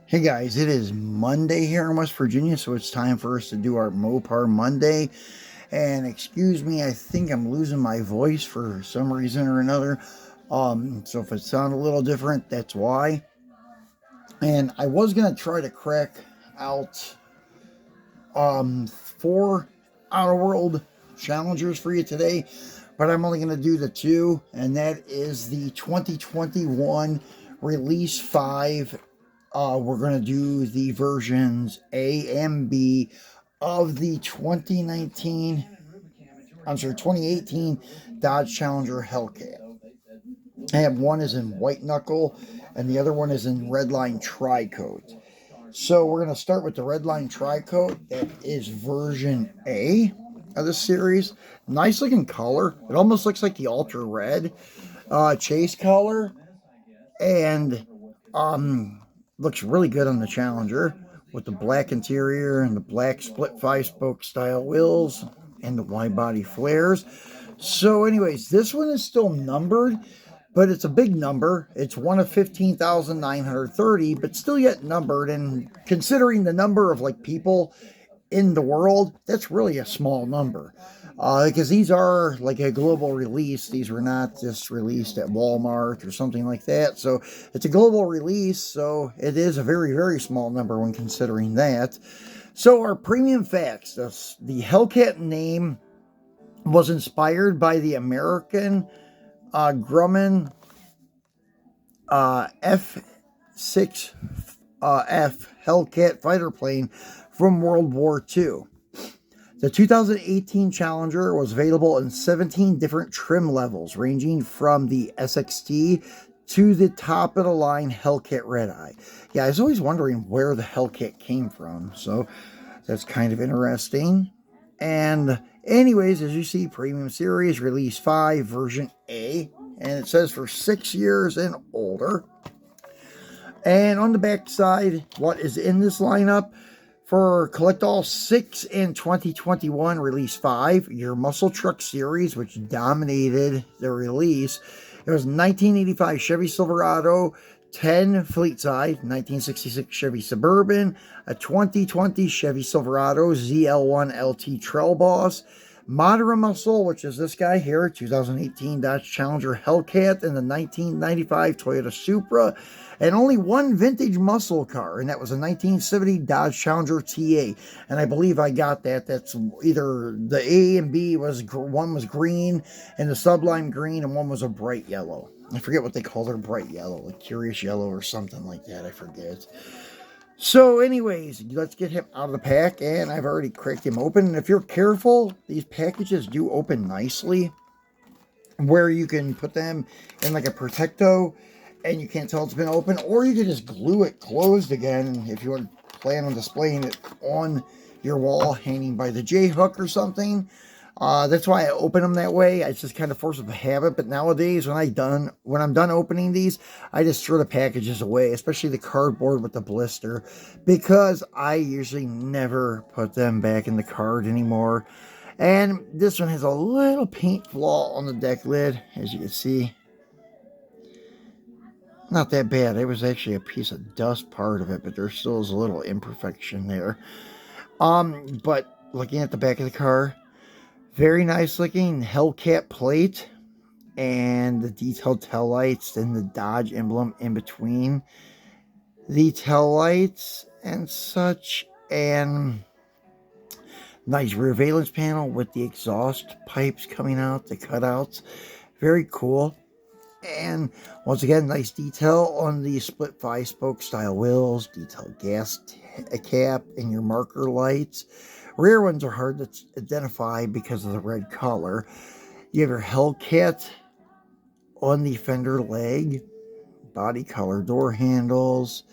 Hey guys, it is Monday here in West Virginia, so it's time for us to do our Mopar Monday. And excuse me, I think I'm losing my voice for some reason or another. So if it sounds a little different, that's why. And I was gonna try to crack out 4 Autoworld challengers for you today, but I'm only gonna do the 2, and that is the 2021 Release 5. We're going to do the versions A and B of the 2018 Dodge Challenger Hellcat. I have one is in white knuckle and the other one is in redline tri-coat. So we're going to start with the redline tri-coat. That is version A of the series. Nice looking color. It almost looks like the ultra red chase color. And looks really good on the Challenger with the black interior and the black split 5-spoke style wheels and the wide body flares. So anyways, this one is still numbered, but it's a big number. It's one of 15,930, but still yet numbered. And considering the number of like people in the world, that's really a small number. Because these are like a global release. These were not just released at Walmart or something like that. So it's a global release. So it is a very, very small number when considering that. So our premium facts, the Hellcat name was inspired by the American Grumman F-6F Hellcat fighter plane from World War II. The 2018 Challenger was available in 17 different trim levels, ranging from the SXT to the top-of-the-line Hellcat Red Eye. Yeah, I was always wondering where the Hellcat came from, so that's kind of interesting. And anyways, as you see, Premium Series, Release 5, Version A, and it says for 6 years and older. And on the back side, what is in this lineup? For Collect All 6 in 2021, Release 5, your Muscle Truck Series, which dominated the release. It was 1985 Chevy Silverado, 10 Fleet Side, 1966 Chevy Suburban, a 2020 Chevy Silverado ZL1 LT Trail Boss, Modern Muscle, which is this guy here, 2018 Dodge Challenger Hellcat, and the 1995 Toyota Supra, and only one vintage muscle car, and that was a 1970 Dodge Challenger TA. And I believe I got that. That's either the A and B was, one was green and the sublime green, and one was a bright yellow. I forget what they call their bright yellow, like curious yellow or something like that. I forget. So anyways, let's get him out of the pack, and I've already cracked him open. And if you're careful, these packages do open nicely, where you can put them in like a Protecto, and you can't tell it's been open, or you can just glue it closed again if you want to plan on displaying it on your wall, hanging by the J-hook or something. That's why I open them that way. It's just kind of force of habit. But nowadays, when I'm done opening these, I just throw the packages away, especially the cardboard with the blister, because I usually never put them back in the card anymore. And this one has a little paint flaw on the deck lid, as you can see. Not that bad. It was actually a piece of dust part of it, but there still is a little imperfection there. But looking at the back of the car, very nice looking Hellcat plate and the detailed tail lights and the Dodge emblem in between the tail lights and such, and nice rear valence panel with the exhaust pipes coming out, the cutouts. Very cool. And once again, nice detail on the split 5-spoke style wheels, detailed gas cap, and your marker lights. Rear ones are hard to identify because of the red color. You have your Hellcat on the fender leg, body color door handles.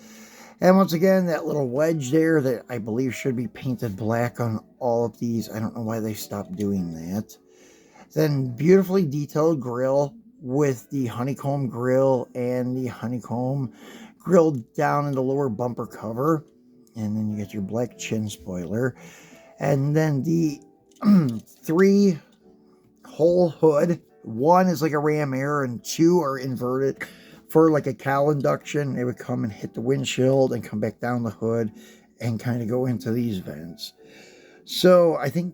And once again, that little wedge there that I believe should be painted black on all of these. I don't know why they stopped doing that. Then beautifully detailed grille with the honeycomb grill and the honeycomb grill down in the lower bumper cover. And then you get your black chin spoiler. And then the 3-hole hood. One is like a ram air and 2 are inverted for like a cowl induction, it would come and hit the windshield and come back down the hood and kind of go into these vents. So I think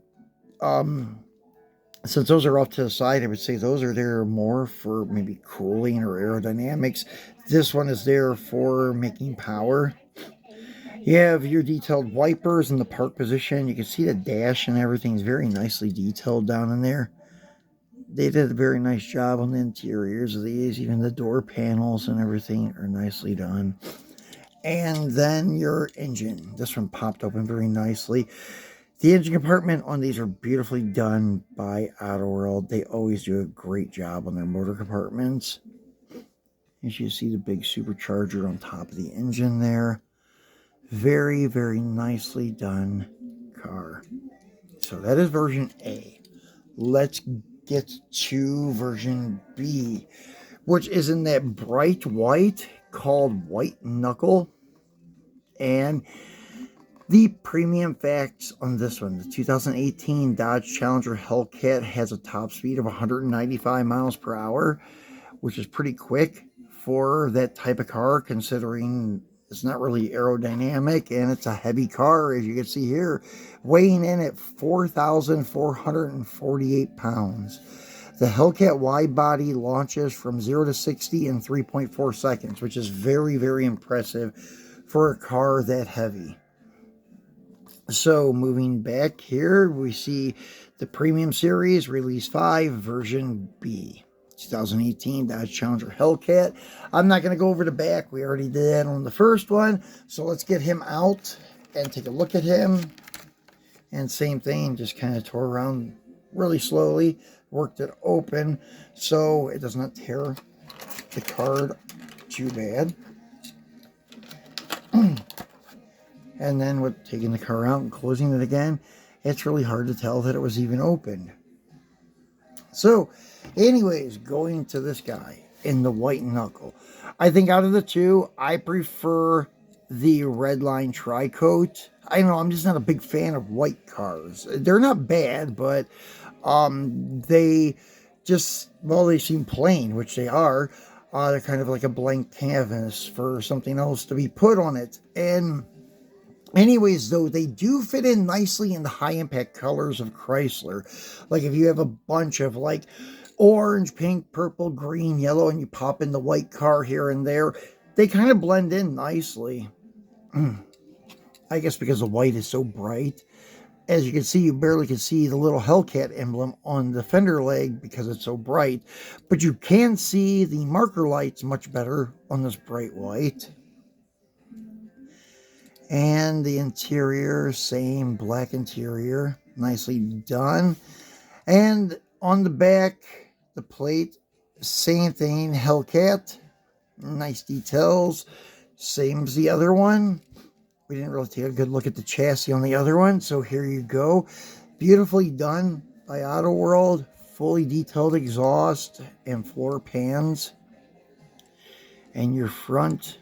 since those are off to the side, I would say those are there more for maybe cooling or aerodynamics. This one is there for making power. You have your detailed wipers in the park position. You can see the dash and everything is very nicely detailed down in there. They did a very nice job on the interiors of these. Even the door panels and everything are nicely done. And then your engine. This one popped open very nicely. The engine compartment on these are beautifully done by Autoworld. They always do a great job on their motor compartments. As you see the big supercharger on top of the engine there. Very, very nicely done car. So that is version A. Let's get to version B, which is in that bright white called White Knuckle. And the premium facts on this one, the 2018 Dodge Challenger Hellcat has a top speed of 195 miles per hour, which is pretty quick for that type of car, considering it's not really aerodynamic and it's a heavy car, as you can see here, weighing in at 4,448 pounds. The Hellcat wide body launches from 0 to 60 in 3.4 seconds, which is very, very impressive for a car that heavy. So moving back here, we see the Premium Series Release 5 version B. 2018 Dodge Challenger Hellcat. I'm not going to go over the back. We already did that on the first one. So let's get him out and take a look at him. And same thing, just kind of tore around really slowly. Worked it open so it does not tear the card too bad. And then with taking the car out and closing it again, it's really hard to tell that it was even opened. So, anyways, going to this guy in the White Knuckle. I think out of the two, I prefer the Redline Tri-Coat. I know, I'm just not a big fan of white cars. They're not bad, but they just, well, they seem plain, which they are. They're kind of like a blank canvas for something else to be put on it. And anyways, though, they do fit in nicely in the high-impact colors of Chrysler. Like if you have a bunch of like orange, pink, purple, green, yellow, and you pop in the white car here and there, they kind of blend in nicely. I guess because the white is so bright. As you can see, you barely can see the little Hellcat emblem on the fender leg because it's so bright. But you can see the marker lights much better on this bright white. And the interior, same black interior, nicely done. And on the back, the plate, same thing, Hellcat, nice details, same as the other one. We didn't really take a good look at the chassis on the other one, so here you go. Beautifully done by Autoworld, fully detailed exhaust and floor pans. And your front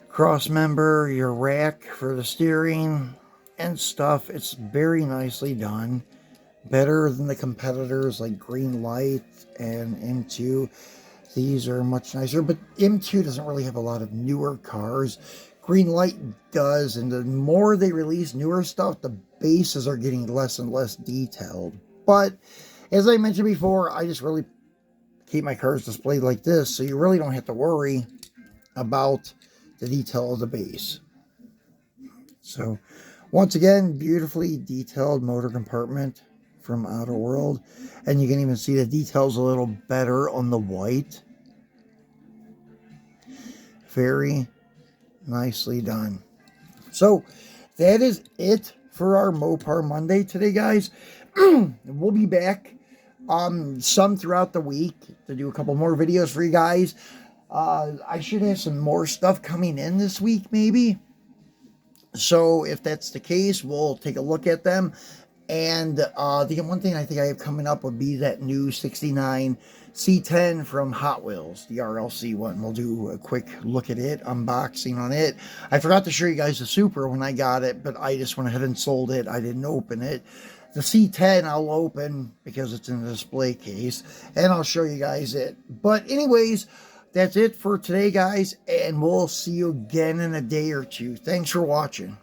cross member, your rack for the steering and stuff. It's very nicely done. Better than the competitors like Greenlight and M2. These are much nicer, but M2 doesn't really have a lot of newer cars. Greenlight does, and the more they release newer stuff, the bases are getting less and less detailed. But as I mentioned before, I just really keep my cars displayed like this, so you really don't have to worry about the detail of the base. So once again, beautifully detailed motor compartment from Autoworld, and you can even see the details a little better on the white. Very nicely done. So that is it for our Mopar Monday today, guys. We'll be back some throughout the week to do a couple more videos for you guys. I should have some more stuff coming in this week, maybe. So if that's the case, we'll take a look at them. And the one thing I think I have coming up would be that new 69 C10 from Hot Wheels, the RLC one. We'll do a quick look at it, unboxing on it. I forgot to show you guys the Super when I got it, but I just went ahead and sold it. I didn't open it. The C10 I'll open because it's in the display case, and I'll show you guys it. But anyways, That's it for today, guys, and we'll see you again in a day or two. Thanks for watching.